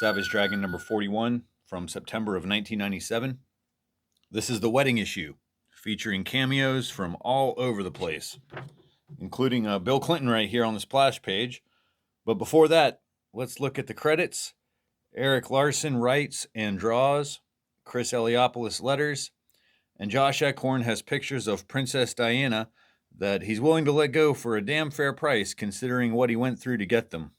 Savage Dragon number 41 from September of 1997. This is the wedding issue, featuring cameos from all over the place, including Bill Clinton right here on the splash page. But before that, let's look at the credits. Erik Larsen writes and draws, Chris Eliopoulos letters, and Josh Eckhorn has pictures of Princess Diana that he's willing to let go for a damn fair price considering what he went through to get them.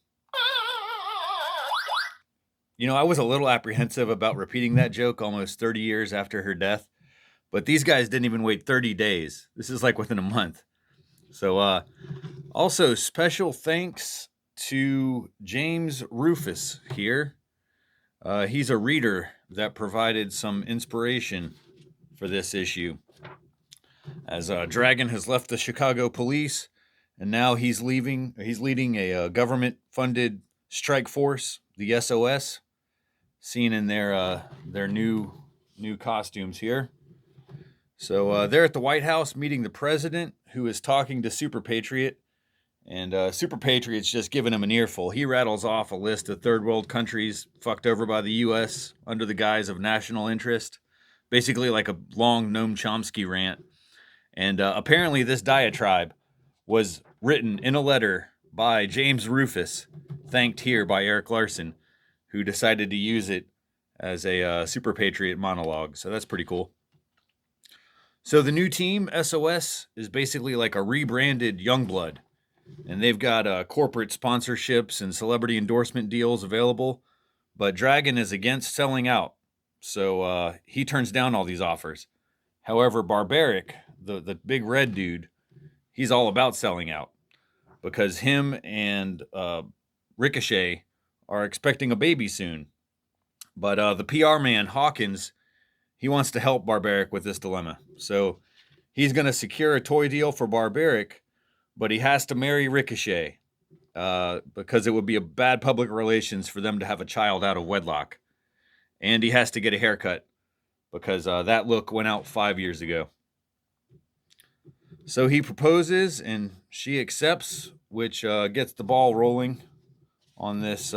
You know, I was a little apprehensive about repeating that joke almost 30 years after her death, but these guys didn't even wait 30 days. This is like within a month. So, also special thanks to James Rufus here. He's a reader that provided some inspiration for this issue. As Dragon has left the Chicago police, and now he's leading a government-funded strike force, the SOS, seen in their new costumes here. So they're at the White House meeting the president, who is talking to Super Patriot, and Super Patriot's just giving him an earful. He rattles off a list of third world countries fucked over by the U.S. under the guise of national interest, basically like a long Noam Chomsky rant. And apparently this diatribe was written in a letter by James Rufus, thanked here by Erik Larsen, who decided to use it as a Super Patriot monologue. So that's pretty cool. So the new team, SOS, is basically like a rebranded Youngblood. And they've got corporate sponsorships and celebrity endorsement deals available. But Dragon is against selling out. So he turns down all these offers. However, Barbaric, the big red dude, he's all about selling out. Because him and Ricochet are expecting a baby soon. But the PR man, Hawkins, he wants to help Barbaric with this dilemma. So he's going to secure a toy deal for Barbaric, but he has to marry Ricochet because it would be a bad public relations for them to have a child out of wedlock. And he has to get a haircut because that look went out 5 years ago. So he proposes and she accepts, which gets the ball rolling on this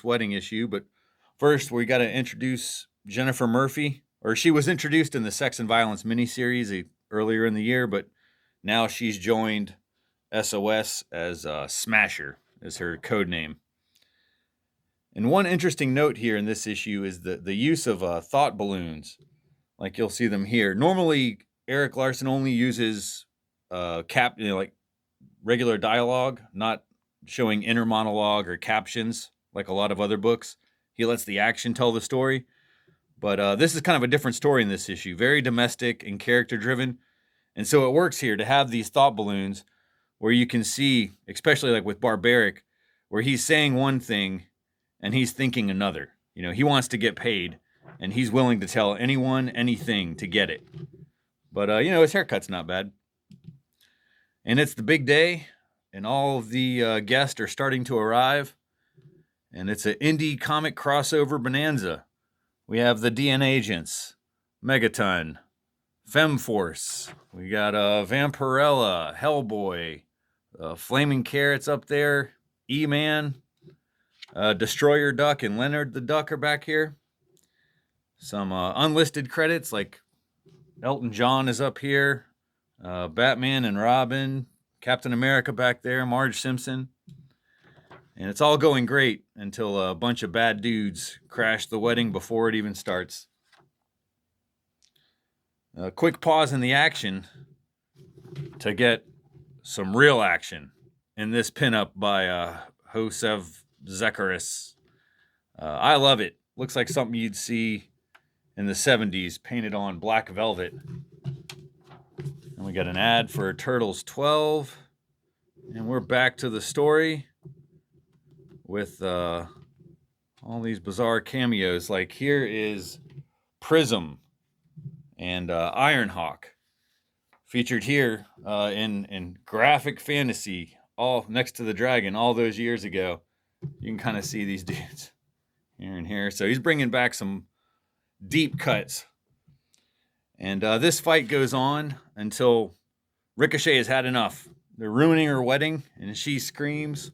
wedding issue. But first, we got to introduce Jennifer Murphy, or she was introduced in the Sex and Violence miniseries earlier in the year, but now she's joined SOS as Smasher, is her code name. And one interesting note here in this issue is the use of thought balloons, like you'll see them here. Normally, Erik Larsen only uses like regular dialogue, not showing inner monologue or captions like a lot of other books. He lets the action tell the story. But this is kind of a different story in this issue, very domestic and character-driven. And so it works here to have these thought balloons where you can see, especially like with Barbaric, where he's saying one thing and he's thinking another. You know, he wants to get paid, and he's willing to tell anyone anything to get it. But, his haircut's not bad. And it's the big day, and all of the guests are starting to arrive. And it's an indie comic crossover bonanza. We have the DNA Agents, Megaton, Femforce. We got Vampirella, Hellboy, Flaming Carrots up there, E-Man, Destroyer Duck, and Leonard the Duck are back here. Some unlisted credits like Elton John is up here, Batman and Robin, Captain America back there, Marge Simpson. And it's all going great until a bunch of bad dudes crash the wedding before it even starts. A quick pause in the action to get some real action in this pinup by Josef Zekaris. I love it. Looks like something you'd see in the 70s painted on black velvet. And we got an ad for Turtles 12. And we're back to the story with all these bizarre cameos. Like here is Prism and Ironhawk featured here in graphic fantasy, all next to the dragon all those years ago. You can kind of see these dudes here and here. So he's bringing back some deep cuts. And this fight goes on until Ricochet has had enough. They're ruining her wedding, and she screams.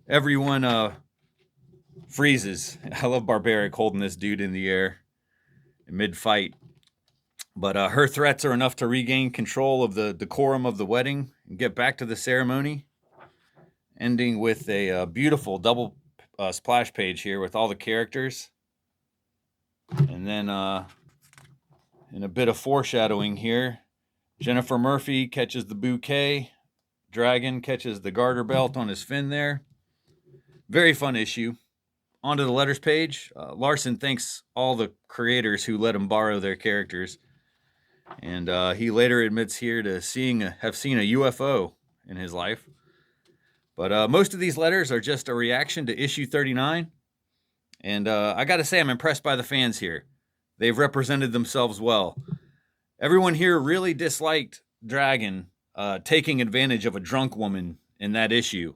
Everyone freezes. I love Barbaric holding this dude in the air in mid-fight. But her threats are enough to regain control of the decorum of the wedding and get back to the ceremony, ending with a beautiful double splash page here with all the characters. And then in a bit of foreshadowing here, Jennifer Murphy catches the bouquet. Dragon catches the garter belt on his fin there. Very fun issue. Onto the letters page. Larson thanks all the creators who let him borrow their characters. And he later admits here to have seen a UFO in his life. But most of these letters are just a reaction to issue 39. And I got to say, I'm impressed by the fans here. They've represented themselves well. Everyone here really disliked Dragon taking advantage of a drunk woman in that issue.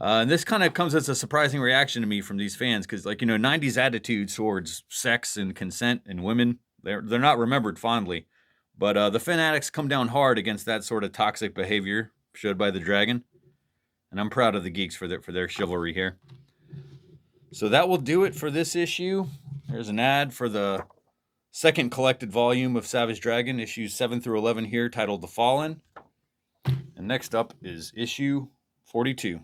And this kind of comes as a surprising reaction to me from these fans because, 90s attitudes towards sex and consent and women, they're not remembered fondly. But the fanatics come down hard against that sort of toxic behavior showed by the Dragon. And I'm proud of the geeks for their chivalry here. So that will do it for this issue. There's an ad for the second collected volume of Savage Dragon, issues 7 through 11 here, titled The Fallen. And next up is issue 42.